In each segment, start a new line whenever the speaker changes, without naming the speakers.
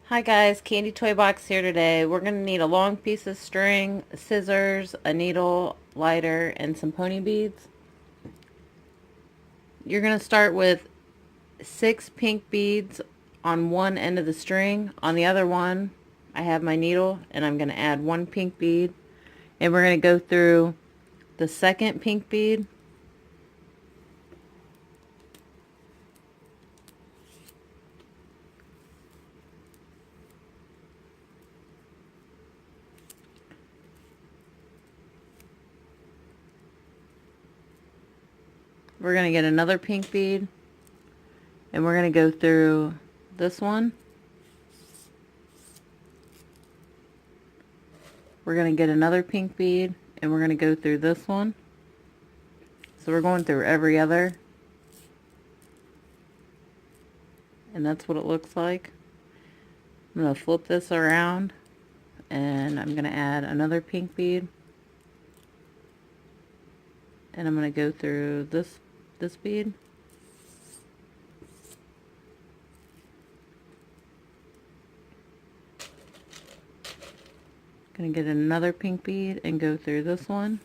Hi guys, Candy Toy Box here today. We're going to need a long piece of string, scissors, a needle, lighter, and some pony beads. You're going to start with 6 pink beads on one end of the string. On the other one, I have my needle, and I'm going to add 1 pink bead. And we're going to go through the second pink bead. We're going to get another pink bead, and we're going to go through this one. We're going to get another pink bead, and we're going to go through this one. So we're going through every other, and that's what it looks like. I'm going to flip this around, and I'm going to add another pink bead, and I'm going to go through this bead. Going to get another pink bead and go through this one.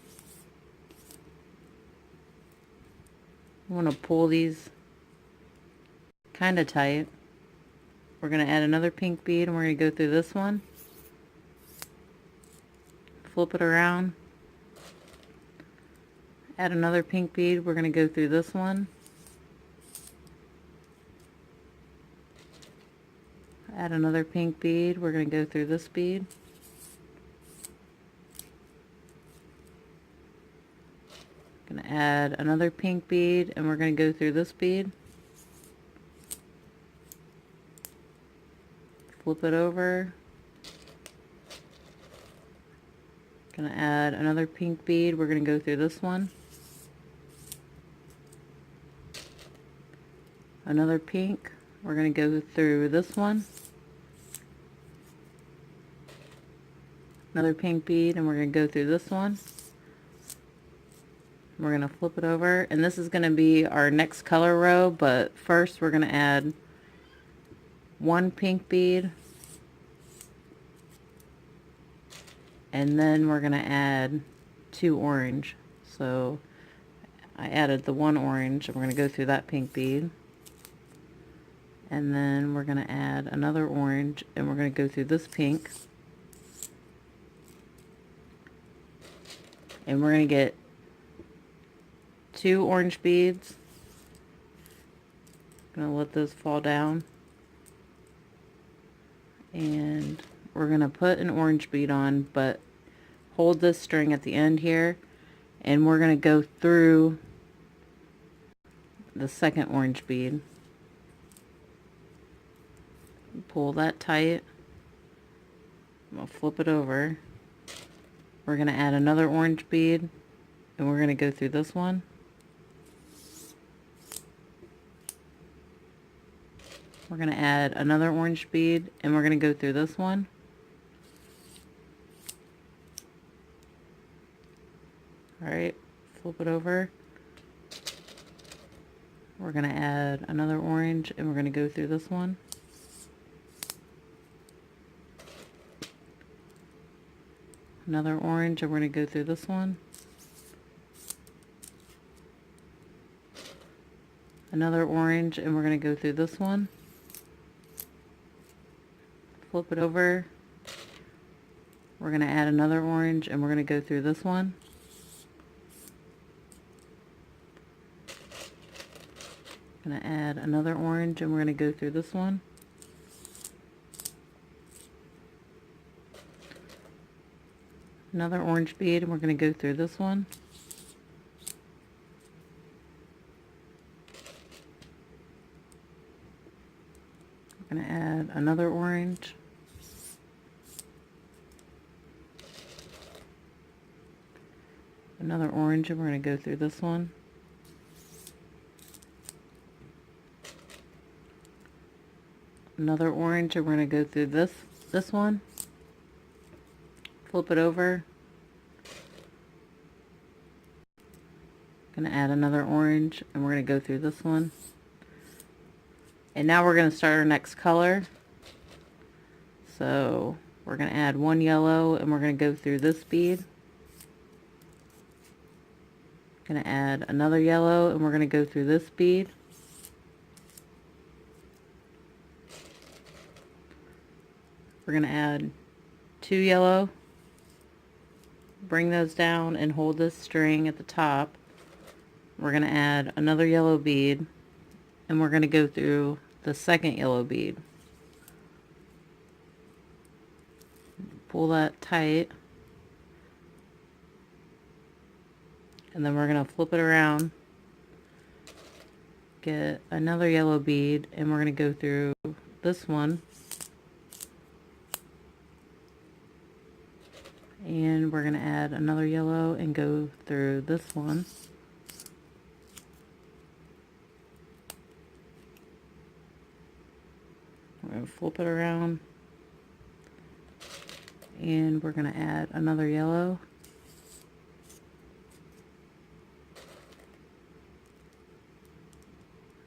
I want to pull these kind of tight. We're going to add another pink bead, and we're going to go through this one. Flip it around. Add another pink bead. We're going to go through this one. Add another pink bead. We're going to go through this bead. Going to add another pink bead, and we're going to go through this bead. Flip it over. Going to add another pink bead. We're going to go through this one. Another pink. We're going to go through this one. Another pink bead, and we're going to go through this one. We're going to flip it over, and this is going to be our next color row, but first we're going to add 1 pink bead, and then we're going to add 2 orange. So I added the 1 orange, and we're going to go through that pink bead, and then we're going to add another orange, and we're going to go through this pink, and we're going to get 2 orange beads. I'm going to let those fall down, and we're going to put an orange bead on, but hold this string at the end here, and we're going to go through the second orange bead. Pull that tight. I'm going to flip it over. We're going to add another orange bead, and we're going to go through this one. We're going to add another orange bead, and we're going to go through this one. Alright, flip it over. We're going to add another orange, and we're going to go through this one. Another orange, and we're going to go through this one. Another orange, and we're going to go through this one. Flip it over. We're going to add another orange, and we're going to go through this one. Going to add another orange, and we're going to go through this one. Another orange bead, and we're going to go through this one. We're going to add another orange. Another orange, and we're going to go through this one. Another orange, and we're going to go through this one. Flip it over. Going to add another orange, and we're going to go through this one. And now we're going to start our next color. So we're going to add one yellow and we're going to go through this bead. Going to add another yellow and we're going to go through this bead. We're going to add two yellow, bring those down and hold this string at the top. We're going to add another yellow bead and we're going to go through the second yellow bead. Pull that tight, and then we're going to flip it around, get another yellow bead, and we're going to go through this one, and we're going to add another yellow and go through this one. We're going to flip it around, and we're going to add another yellow.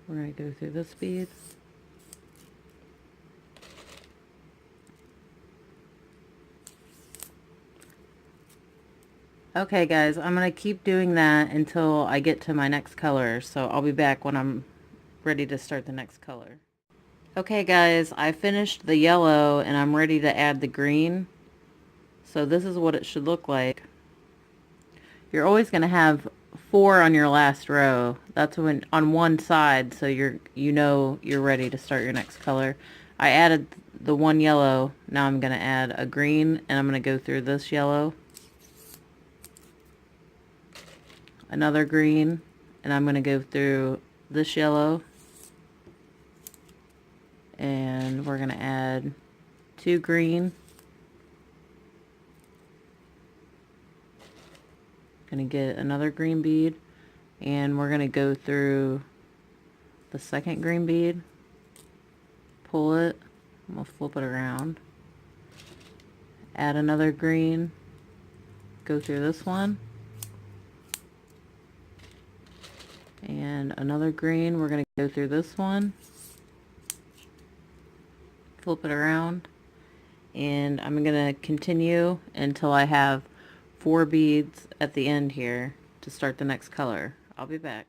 We're going to go through this bead. Okay guys, I'm going to keep doing that until I get to my next color, so I'll be back when I'm ready to start the next color. Okay guys, I finished the yellow and I'm ready to add the green. So this is what it should look like. You're always going to have 4 on your last row. That's when on one side, so you know you're ready to start your next color. I added the one yellow. Now I'm going to add a green and I'm going to go through this yellow. Another green, and I'm going to go through this yellow. And we're going to add 2 green. Going to get another green bead, and we're going to go through the second green bead, pull it, and we'll flip it around, add another green, go through this one, and another green. We're going to go through this one, flip it around, and I'm going to continue until I have 4 beads at the end here to start the next color. I'll be back.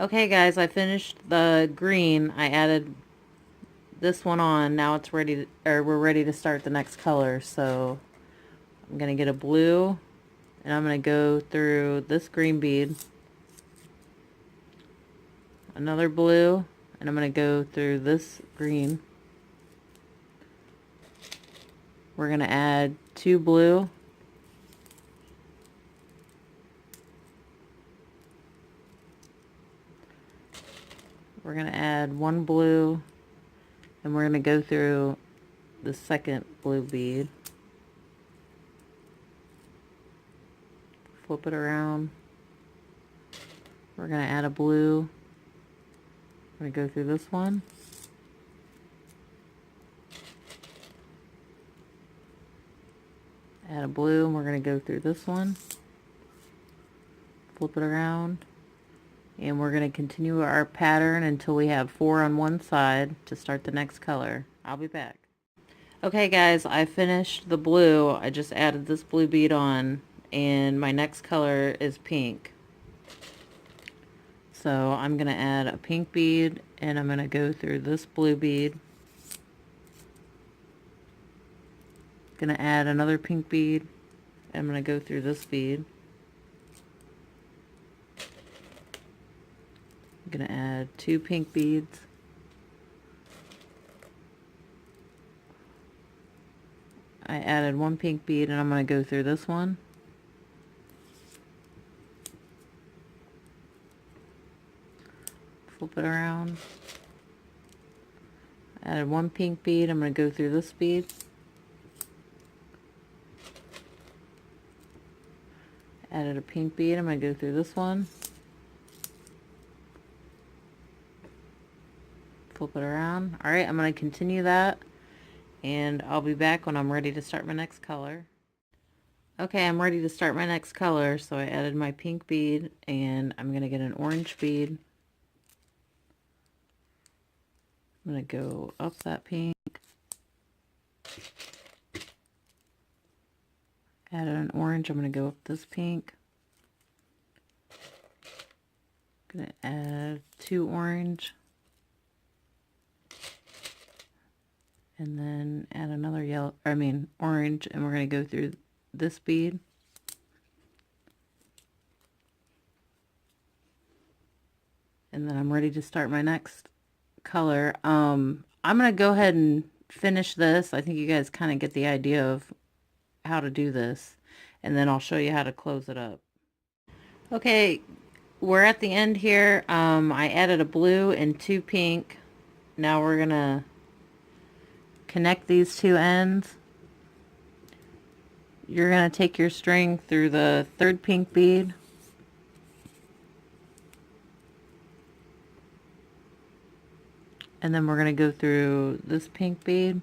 Okay guys, I finished the green. I added this one on. Now it's ready to, or we're ready to start the next color. So I'm gonna get a blue and I'm gonna go through this green bead, another blue, and I'm gonna go through this green. We're gonna add 2 blue, we're going to add 1 blue, and we're going to go through the second blue bead, flip it around, we're going to add a blue, we're going to go through this one, add a blue, and we're going to go through this one, flip it around, and we're going to continue our pattern until we have 4 on one side to start the next color. I'll be back. Okay guys, I finished the blue. I just added this blue bead on, and my next color is pink. So I'm going to add a pink bead, and I'm going to go through this blue bead. Going to add another pink bead. I'm going to go through this bead. I'm going to add 2 pink beads. I added 1 pink bead, and I'm going to go through this one. Flip it around. Added 1 pink bead. I'm going to go through this bead. Added a pink bead. I'm going to go through this one. Flip it around. Alright, I'm going to continue that, and I'll be back when I'm ready to start my next color. Okay, I'm ready to start my next color, so I added my pink bead, and I'm going to get an orange bead. I'm going to go up that pink, Add an orange. I'm going to go with this pink. I'm going to add 2 orange. And then add another orange, and we're going to go through this bead. And then I'm ready to start my next color. I'm going to go ahead and finish this. I think you guys kind of get the idea of how to do this, and then I'll show you how to close it up. Okay, we're at the end here. I added a blue and 2 pink. Now we're going to connect these 2 ends. You're going to take your string through the 3rd pink bead. And then we're going to go through this pink bead.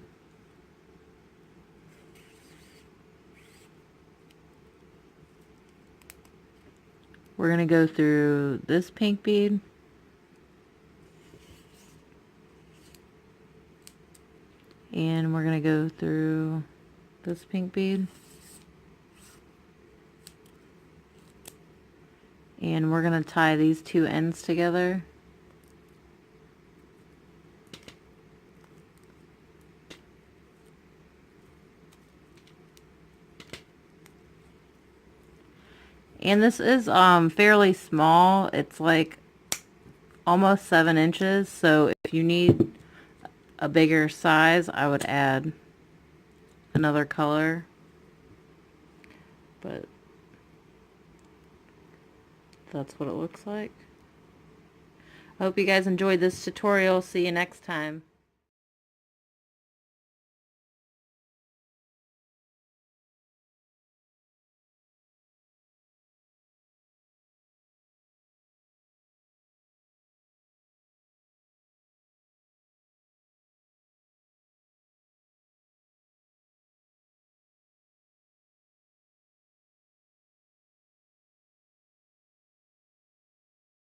We're going to go through this pink bead. And we're going to go through this pink bead. And we're going to tie these 2 ends together. And this is fairly small. It's like almost 7 inches. So if you need a bigger size, I would add another color. But that's what it looks like. I hope you guys enjoyed this tutorial. See you next time.